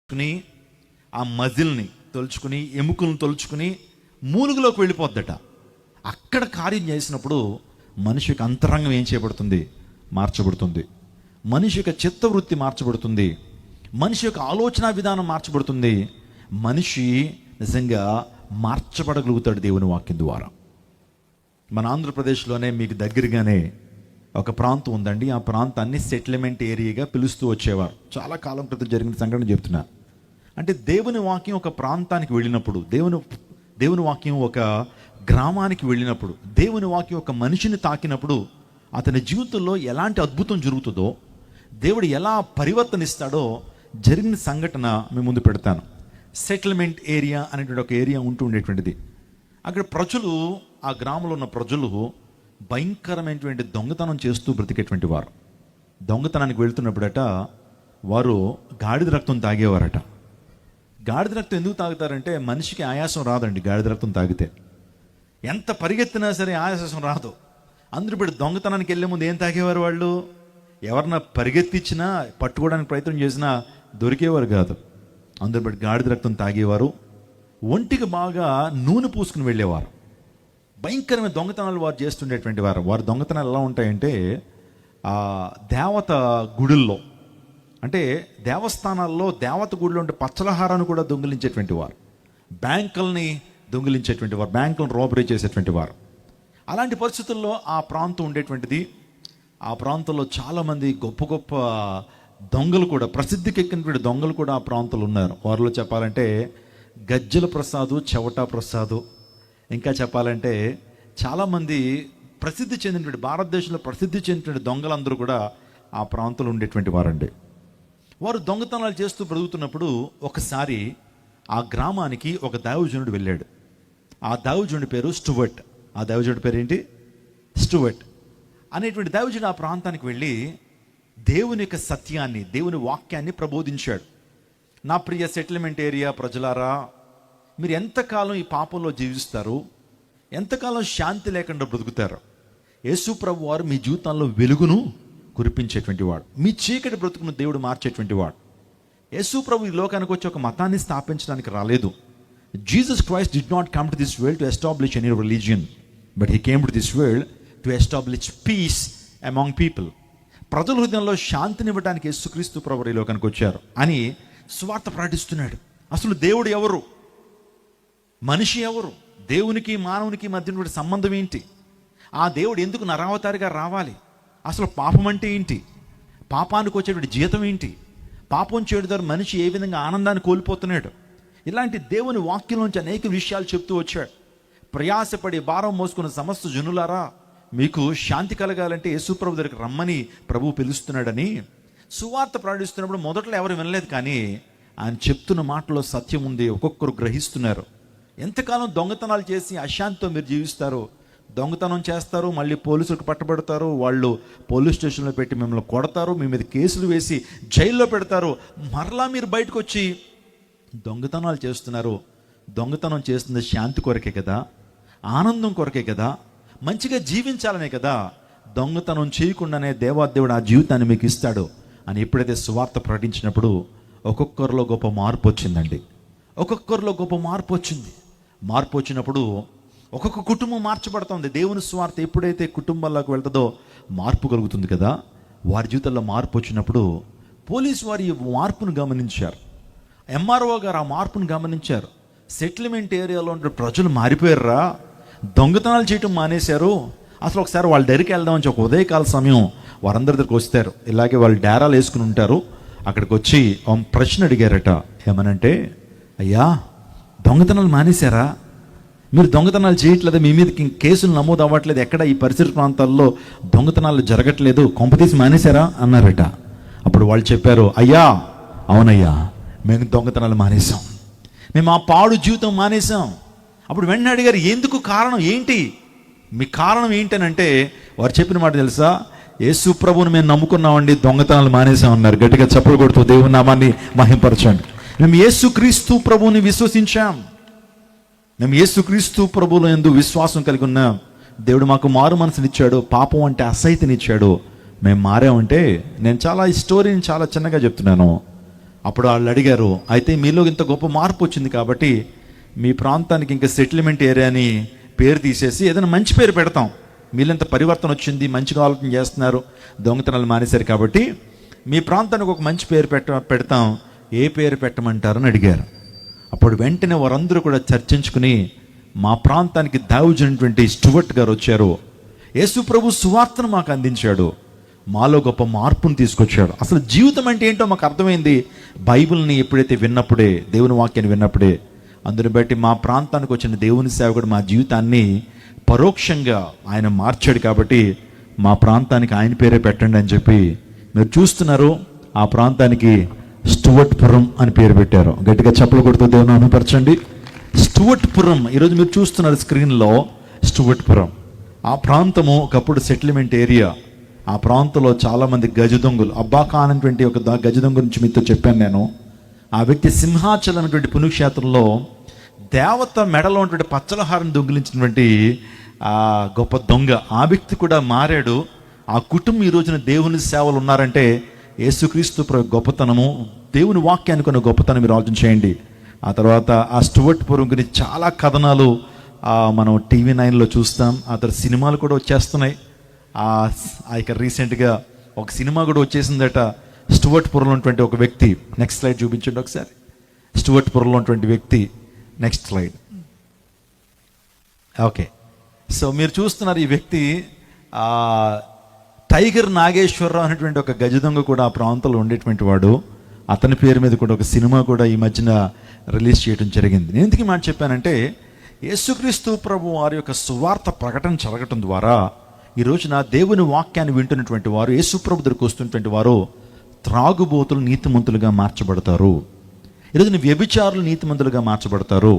ఆ మజిల్ని తొలుచుకుని ఎముకలను తొలుచుకుని మూలుగులోకి వెళ్ళిపోద్దట. అక్కడ కార్యం చేసినప్పుడు మనిషి యొక్క అంతరంగం ఏం చేయబడుతుంది? మార్చబడుతుంది. మనిషి యొక్క చిత్తవృత్తి మార్చబడుతుంది. మనిషి యొక్క ఆలోచన విధానం మార్చబడుతుంది. మనిషి నిజంగా మార్చబడగలుగుతాడు దేవుని వాక్యం ద్వారా. మన ఆంధ్రప్రదేశ్లోనే మీకు దగ్గరగానే ఒక ప్రాంతం ఉందండి. ఆ ప్రాంతాన్ని సెటిల్మెంట్ ఏరియాగా పిలుస్తూ వచ్చేవారు. చాలా కాలం క్రితం జరిగిన సంఘటన చెప్తున్నా. అంటే దేవుని వాక్యం ఒక ప్రాంతానికి వెళ్ళినప్పుడు, దేవుని వాక్యం ఒక గ్రామానికి వెళ్ళినప్పుడు, దేవుని వాక్యం ఒక మనిషిని తాకినప్పుడు అతని జీవితంలో ఎలాంటి అద్భుతం జరుగుతుందో, దేవుడు ఎలా పరివర్తనిస్తాడో జరిగిన సంఘటన మీ ముందు పెడతాను. సెటిల్మెంట్ ఏరియా అనేటువంటి ఒక ఏరియా ఉంటూ ఉండేటువంటిది. అక్కడ ప్రజలు, ఆ గ్రామంలో ఉన్న ప్రజలు భయంకరమైనటువంటి దొంగతనం చేస్తూ బ్రతికేటువంటి వారు. దొంగతనానికి వెళ్తున్నప్పుడట వారు గాడిద రక్తం తాగేవారట. గాడిద రక్తం ఎందుకు తాగుతారంటే మనిషికి ఆయాసం రాదండి. గాడిద రక్తం తాగితే ఎంత పరిగెత్తినా సరే ఆయాసం రాదు. అందరూ ఇప్పుడు దొంగతనానికి వెళ్ళే ముందు ఏం తాగేవారు? వాళ్ళు ఎవరన్నా పరిగెత్తించినా పట్టుకోవడానికి ప్రయత్నం చేసినా దొరికేవారు కాదు. అందరూ ఇప్పుడు గాడిద రక్తం తాగేవారు. ఒంటికి బాగా నూనె పూసుకుని వెళ్ళేవారు. భయంకరమైన దొంగతనాలు వారు చేస్తుండేటువంటి వారు. వారి దొంగతనాలు ఎలా ఉంటాయంటే దేవత గుడుల్లో, అంటే దేవస్థానాల్లో దేవత గుడిలో ఉండే పచ్చలహారాన్ని కూడా దొంగిలించేటువంటి వారు, బ్యాంకుల్ని దొంగిలించేటువంటి వారు, బ్యాంకులను రోబరీ చేసేటువంటి వారు. అలాంటి పరిస్థితుల్లో ఆ ప్రాంతం ఉండేటువంటిది. ఆ ప్రాంతంలో చాలామంది గొప్ప గొప్ప దొంగలు కూడా, ప్రసిద్ధికి ఎక్కినటువంటి దొంగలు కూడా ఆ ప్రాంతంలో ఉన్నారు. వారిలో చెప్పాలంటే గజ్జల ప్రసాదు, చెవటా ప్రసాదు, ఇంకా చెప్పాలంటే చాలామంది ప్రసిద్ధి చెందినటువంటి, భారతదేశంలో ప్రసిద్ధి చెందినటువంటి దొంగలందరూ కూడా ఆ ప్రాంతంలో ఉండేటువంటి వారండి. వారు దొంగతనాలు చేస్తూ బ్రతుకుతున్నప్పుడు ఒకసారి ఆ గ్రామానికి ఒక దైవజనుడు వెళ్ళాడు. ఆ దైవజనుడి పేరు స్టూవర్ట్. ఆ దైవజనుడి పేరు ఏంటి? స్టూవర్ట్ అనేటువంటి దైవజనుడు ఆ ప్రాంతానికి వెళ్ళి దేవుని యొక్క సత్యాన్ని, దేవుని వాక్యాన్ని ప్రబోధించాడు. నా ప్రియ సెటిల్మెంట్ ఏరియా ప్రజలారా, మీరు ఎంతకాలం ఈ పాపంలో జీవిస్తారు? ఎంతకాలం శాంతి లేకుండా బ్రతుకుతారు? యేసు ప్రభు వారు మీ జీవితాల్లో వెలుగును కురిపించేటువంటి వాడు, మీ చీకటి బ్రతుకును దేవుడు మార్చేటువంటి వాడు. యేసు ప్రభు ఈ లోకానికి వచ్చి ఒక మతాన్ని స్థాపించడానికి రాలేదు. Jesus Christ did not come to this world to establish any religion, but he came to this world to establish piece among people. ప్రజల హృదయంలో శాంతినివ్వడానికి యేసుక్రీస్తు ప్రభు ఈ లోకానికి వచ్చారు అని సువార్త ప్రకటిస్తున్నాడు. అసలు దేవుడు ఎవరు? మనిషి ఎవరు? దేవునికి మానవునికి మధ్య ఉన్న సంబంధం ఏంటి? ఆ దేవుడు ఎందుకు నరావతారిగా రావాలి? అసలు పాపం అంటే ఏంటి? పాపానికి వచ్చేటువంటి జీతం ఏంటి? పాపం చేయడం ద్వారా మనిషి ఏ విధంగా ఆనందాన్ని కోల్పోతున్నాడు? ఇలాంటి దేవుని వాక్యంలోంచి అనేక విషయాలు చెప్తూ వచ్చాడు. ప్రయాసపడి భారం మోసుకున్న సమస్త జనులారా, మీకు శాంతి కలగాలంటే యేసు ప్రభు దగ్గరికి రమ్మని ప్రభువు పిలుస్తున్నాడని సువార్త ప్రకటిస్తున్నప్పుడు మొదట్లో ఎవరు వినలేదు, కానీ ఆయన చెప్తున్న మాటలో సత్యం ఉంది. ఒక్కొక్కరు గ్రహిస్తున్నారు. ఎంతకాలం దొంగతనాలు చేసి అశాంతితో మీరు జీవిస్తారు? దొంగతనం చేస్తారు, మళ్ళీ పోలీసులకు పట్టబడతారు, వాళ్ళు పోలీస్ స్టేషన్లో పెట్టి మిమ్మల్ని కొడతారు, మీ మీద కేసులు వేసి జైల్లో పెడతారు. మరలా మీరు బయటకు వచ్చి దొంగతనాలు చేస్తున్నారు. దొంగతనం చేస్తుంది శాంతి కొరకే కదా, ఆనందం కొరకే కదా, మంచిగా జీవించాలనే కదా. దొంగతనం చేయకుండానే దేవాదేవుడు ఆ జీవితాన్ని మీకు ఇస్తాడు అని ఎప్పుడైతే సువార్త ప్రకటించినప్పుడు ఒక్కొక్కరిలో గొప్ప మార్పు వచ్చిందండి. ఒక్కొక్కరిలో గొప్ప మార్పు వచ్చింది. మార్పు వచ్చినప్పుడు ఒక్కొక్క కుటుంబం మార్చబడుతుంది. దేవుని సువార్త ఎప్పుడైతే కుటుంబాల్లోకి వెళ్తుందో మార్పు కలుగుతుంది కదా. వారి జీవితంలో మార్పు వచ్చినప్పుడు పోలీసు వారి మార్పును గమనించారు. ఎంఆర్ఓ గారు ఆ మార్పును గమనించారు. సెటిల్మెంట్ ఏరియాలో ఉండే ప్రజలు మారిపోయారా, దొంగతనాలు చేయటం మానేశారు. అసలు ఒకసారి వాళ్ళ దగ్గరికి వెళ్దామని ఒక ఉదయకాల సమయం వారందరి దగ్గరికి వస్తారు. ఇలాగే వాళ్ళు డేరాలు వేసుకుని ఉంటారు. అక్కడికి వచ్చి ప్రశ్న అడిగారట. ఏమనంటే, అయ్యా దొంగతనాలు మానేశారా? మీరు దొంగతనాలు చేయట్లేదు, మీ మీద కేసులు నమోదు అవ్వట్లేదు, ఎక్కడ ఈ పరిసర ప్రాంతాల్లో దొంగతనాలు జరగట్లేదు, కొంపతీసి మానేశారా అన్నారట. అప్పుడు వాళ్ళు చెప్పారు, అయ్యా అవునయ్యా, మేము దొంగతనాలు మానేశాం, మేము ఆ పాడు జీవితం మానేశాం. అప్పుడు వెంటనే అడిగారు, ఎందుకు? కారణం ఏంటి? మీ కారణం ఏంటనంటే వారు చెప్పిన మాట తెలుసా? యేసు ప్రభువుని మేము నమ్ముకున్నామండి, దొంగతనాలు మానేశాం అన్నారు. గట్టిగా చప్పలు కొడుతూ దేవుని నామాన్ని మహింపరచండి. మేము యేసుక్రీస్తు ప్రభువుని విశ్వసించాం. మేము యేసుక్రీస్తు ప్రభువులో యందు విశ్వాసం కలిగి ఉన్నాం. దేవుడు మాకు మారు మనసునిచ్చాడు, పాపం అంటే అసహ్యతనిచ్చాడు. మేము మారామంటే, నేను ఈ స్టోరీని చాలా చిన్నగా చెప్తున్నాను. అప్పుడు వాళ్ళు అడిగారు, అయితే మీలో ఇంత గొప్ప మార్పు వచ్చింది కాబట్టి మీ ప్రాంతానికి ఇంకా సెటిల్మెంట్ ఏరియా అని పేరు తీసేసి ఏదైనా మంచి పేరు పెడతాం, మీలో ఇంత పరివర్తన వచ్చింది, మంచిగా ఆలోచన చేస్తున్నారు, దొంగతనాలు మానేశారు కాబట్టి మీ ప్రాంతానికి ఒక మంచి పేరు పెడతాం, ఏ పేరు పెట్టమంటారని అడిగారు. అప్పుడు వెంటనే వారందరూ కూడా చర్చించుకుని మా ప్రాంతానికి దైవజనుడైనటువంటి స్టూవర్ట్ గారు వచ్చారు. యేసు ప్రభు సువార్తను మాకు అందించాడు, మాలో గొప్ప మార్పును తీసుకొచ్చాడు. అసలు జీవితం అంటే ఏంటో మాకు అర్థమైంది బైబిల్ని ఎప్పుడైతే విన్నప్పుడే, దేవుని వాక్యాన్ని విన్నప్పుడే. అందుని బట్టి మా ప్రాంతానికి వచ్చిన దేవుని సేవకుడు మా జీవితాన్ని పరోక్షంగా ఆయన మార్చాడు. కాబట్టి మా ప్రాంతానికి ఆయన పేరే పెట్టండి అని చెప్పి మీరు చూస్తున్నారు. ఆ ప్రాంతానికి స్టూవర్ట్పురం అని పేరు పెట్టారు. గట్టిగా చప్పలు కొడుతూ దేవుని అనుపరచండి. స్టూవర్ట్పురం ఈరోజు మీరు చూస్తున్నారు స్క్రీన్లో. స్టూవర్ట్పురం ఆ ప్రాంతము ఒకప్పుడు సెటిల్మెంట్ ఏరియా. ఆ ప్రాంతంలో చాలామంది గజదొంగలు, అబ్బాఖాన్ అనేటువంటి ఒక గజదొంగ గురించి మీతో చెప్పాను నేను. ఆ వ్యక్తి సింహాచలం అనేటువంటి పుణ్యక్షేత్రంలో దేవత మెడలో ఉన్నటువంటి పచ్చలహారం దొంగిలించినటువంటి ఆ గొప్ప దొంగ. ఆ వ్యక్తి కూడా మారాడు. ఆ కుటుంబం ఈ రోజున దేవుని సేవలు ఉన్నారంటే యేసుక్రీస్తు గొప్పతనము, దేవుని వాక్యానికి ఉన్న గొప్పతనం మీరు ఆలోచన చేయండి. ఆ తర్వాత ఆ స్టూవర్ట్పురం గురించి చాలా కథనాలు మనం టీవీ 9లో చూస్తాం. ఆ తర్వాత సినిమాలు కూడా వచ్చేస్తున్నాయి. ఇక రీసెంట్గా ఒక సినిమా కూడా వచ్చేసిందట, స్టూవర్ట్పురంలో ఉన్నటువంటి ఒక వ్యక్తి. నెక్స్ట్ స్లైడ్ చూపించండి ఒకసారి. స్టూవర్ట్పురంలో ఉన్నటువంటి వ్యక్తి. Next slide. ఓకే, సో మీరు చూస్తున్నారు ఈ వ్యక్తి టైగర్ నాగేశ్వరరావు అనేటువంటి ఒక గజదొంగ కూడా ఆ ప్రాంతంలో ఉండేటువంటి వాడు. అతని పేరు మీద కూడా ఒక సినిమా కూడా ఈ మధ్యన రిలీజ్ చేయడం జరిగింది. నేను ఎందుకు మాట చెప్పానంటే, యేసుక్రీస్తు ప్రభు వారి యొక్క సువార్త ప్రకటన జరగటం ద్వారా ఈ రోజున దేవుని వాక్యాన్ని వింటున్నటువంటి వారు, యేసు ప్రభు దగ్గరికి వస్తున్నటువంటి వారు త్రాగుబోతులు నీతిమంతులుగా మార్చబడతారు. ఈరోజున వ్యభిచారులు నీతిమంతులుగా మార్చబడతారు.